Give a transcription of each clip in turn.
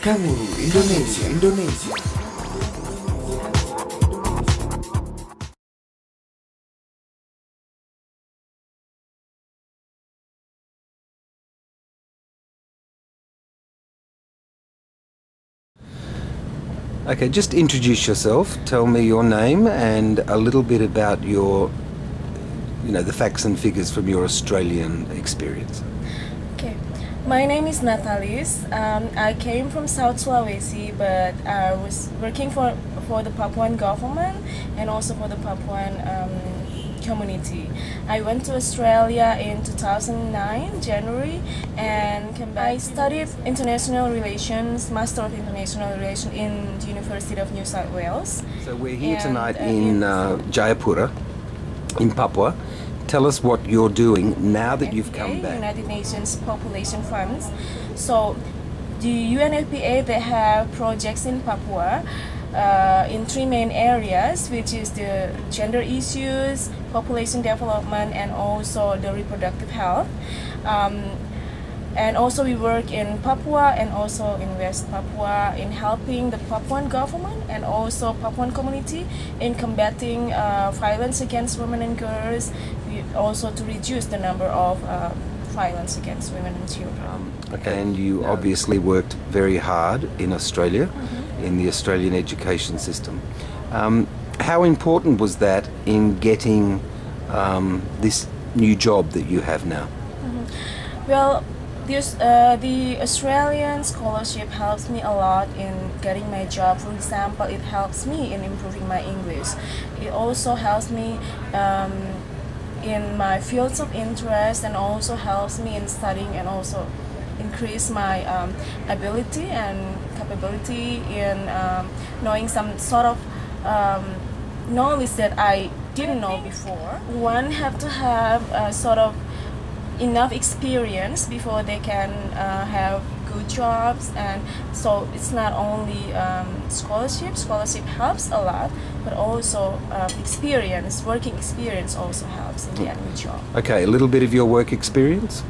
Kanguru Indonesia, Indonesia. Okay, just introduce yourself. Tell me your name and a little bit about your, the facts and figures from your Australian experience. Okay, my name is Natalis. I came from South Sulawesi, but I was working for the Papuan government and also for the Papuan community. I went to Australia in 2009, January, and came back. I studied international relations, Master of International Relations in the University of New South Wales. So we're here tonight in Jayapura, in Papua. Tell us what you're doing now that you've come back. United Nations Population Funds. So the UNFPA, they have projects in Papua in three main areas, which is the gender issues, population development, and also the reproductive health. And also we work in Papua and also in West Papua in helping the Papuan government and also Papuan community in combating violence against women and girls, also to reduce the number of violence against women and children. Okay, and you obviously worked very hard in Australia, in the Australian education system. How important was that in getting this new job that you have now? Well, the Australian scholarship helps me a lot in getting my job. For example, it helps me in improving my English. It also helps me in my fields of interest, and also helps me in studying and also increase my ability and capability in knowing some sort of knowledge that I didn't know before. One have to have sort of enough experience before they can have good jobs, and so it's not only scholarship helps a lot, but also experience, working experience also helps in getting a job. Okay, a little bit of your work experience?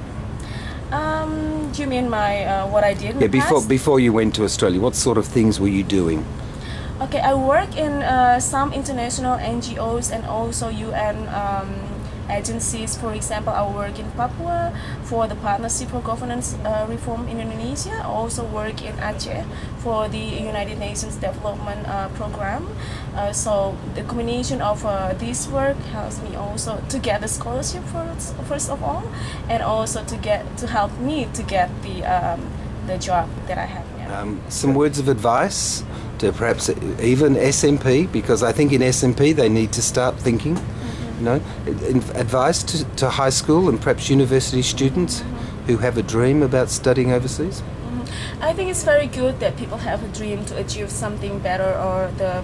Do you mean my what I did in the past? Before you went to Australia, what sort of things were you doing? Okay, I work in some international NGOs and also UN agencies. For example, I work in Papua for the Partnership for Governance Reform in Indonesia. I also work in Aceh for the United Nations Development Program. So the combination of this work helps me also to get the scholarship first of all, and also to help me to get the job that I have now. Some words of advice to perhaps even SMP, because I think in SMP they need to start thinking. Advice to high school and perhaps university students who have a dream about studying overseas? I think it's very good that people have a dream to achieve something better or the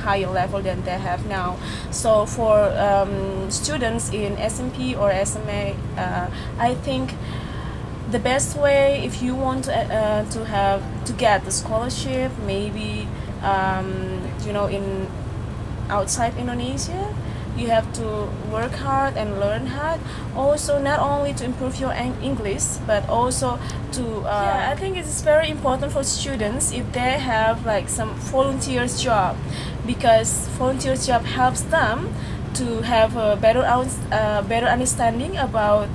higher level than they have now. So for students in SMP or SMA, I think the best way, if you want to get the scholarship, maybe in outside Indonesia, you have to work hard and learn hard. Also, not only to improve your English, but also to. I think it's very important for students if they have like some volunteers job, because volunteer job helps them to have a better understanding about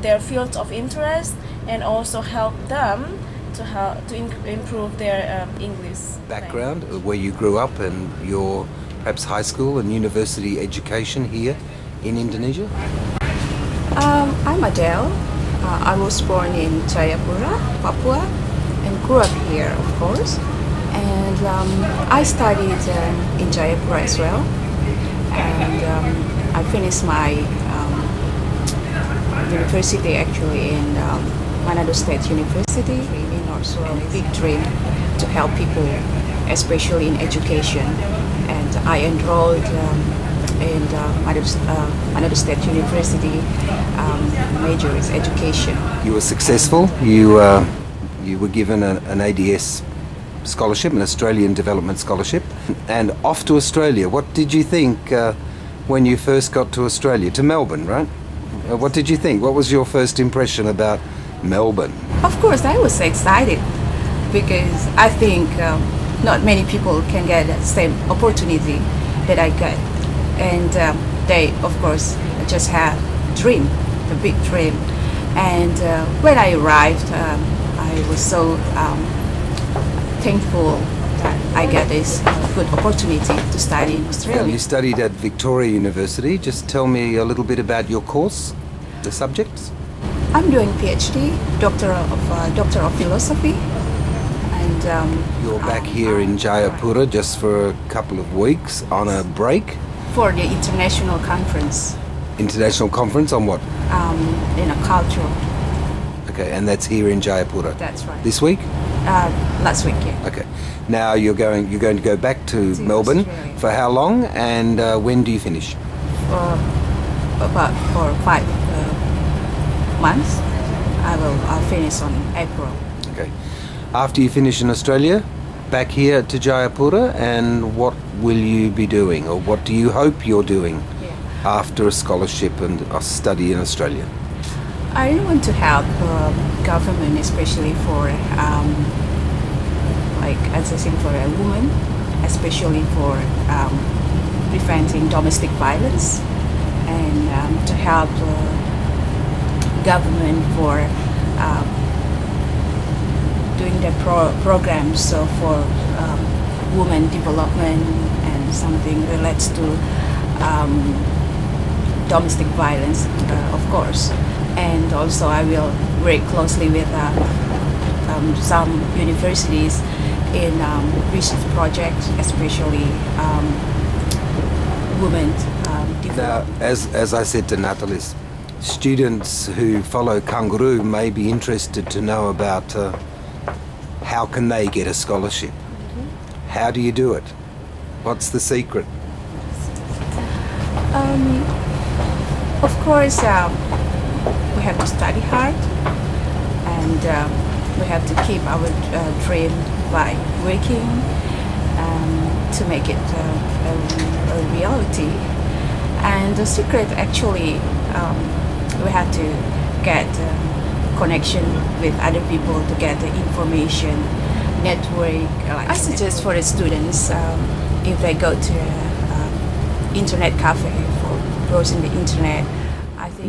their fields of interest, and also help them to improve their English background, where you grew up and your perhaps high school and university education here in Indonesia? I'm Adel. I was born in Jayapura, Papua, and grew up here, of course. And I studied in Jayapura as well. And I finished my university actually in Manado State University in North Sulawesi. Big dream to help people, especially in education. And I enrolled in Manado State University. Major is education. You were successful. You were given an ADS scholarship, an Australian Development Scholarship, and off to Australia. What did you think when you first got to Australia, to Melbourne, right? What did you think? What was your first impression about Melbourne? Of course, I was excited because I think not many people can get the same opportunity that I got, and they of course just have dream, the big dream. And when I arrived, I was so thankful that I got this good opportunity to study in Australia. You studied at Victoria University. Just tell me a little bit about your course, the subjects. I'm doing PhD, Doctor of Philosophy, and You're back here in Jayapura just for a couple of weeks on a break. For the international conference. International conference on what? In a cultural. Okay, and that's here in Jayapura. That's right. This week? Last week, yeah. Okay. Now you're going to go back to Melbourne Australia. for how long, and when do you finish? About for 5 months. I'll finish on April. Okay. After you finish in Australia, back here to Jayapura, and what will you be doing, or what do you hope you're doing after a scholarship and a study in Australia? I want to help government, especially for like assessing for a woman, especially for preventing domestic violence, and to help government for doing the programs for women development and something relates to domestic violence, of course. And also I will work closely with some universities in research projects, especially women development. Now, as I said to Natalis, students who follow Kangaroo may be interested to know about how can they get a scholarship. How do you do it? What's the secret? Of course, we have to study hard, and we have to keep our dream by working to make it a reality. And the secret, actually, we have to get connection with other people to get the information, network. I suggest for the students, if they go to an internet cafe for browsing the internet, I think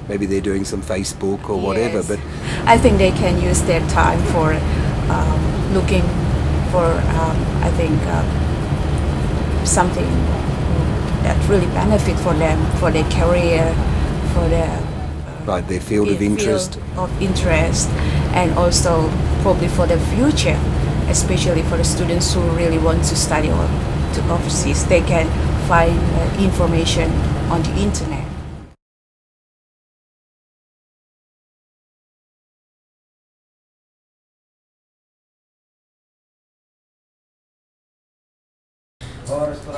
maybe they're doing some Facebook or whatever, yes, but I think they can use their time for looking for I think something that really benefit for them, for their career, for their right, their field of interest. And also probably for the future, especially for the students who really want to study or to overseas, they can find information on the internet.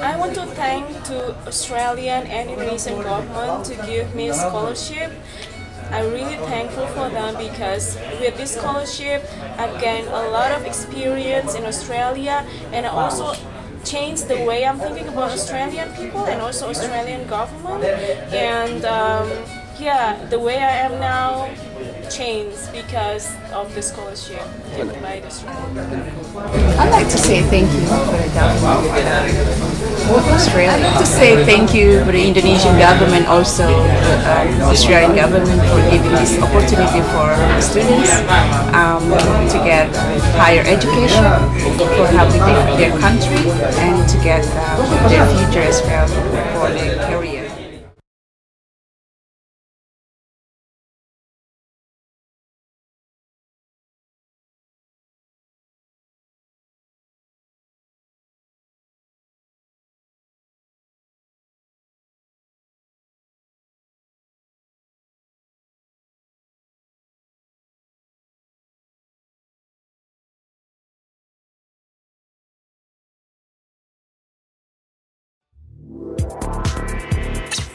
I want to thank to Australian and Indonesian government to give me a scholarship. I'm really thankful for them because with this scholarship I've gained a lot of experience in Australia, and I also changed the way I'm thinking about Australian people and also Australian government, and yeah, the way I am now changed because of the scholarship given by the Australian. I'd like to say thank you for the government of Australia. I'd like to say thank you for the Indonesian government, also the Australian government, for giving this opportunity for students to get higher education, for helping their country, and to get their future as well for their career.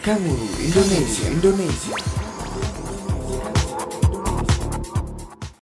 Kang Indonesia.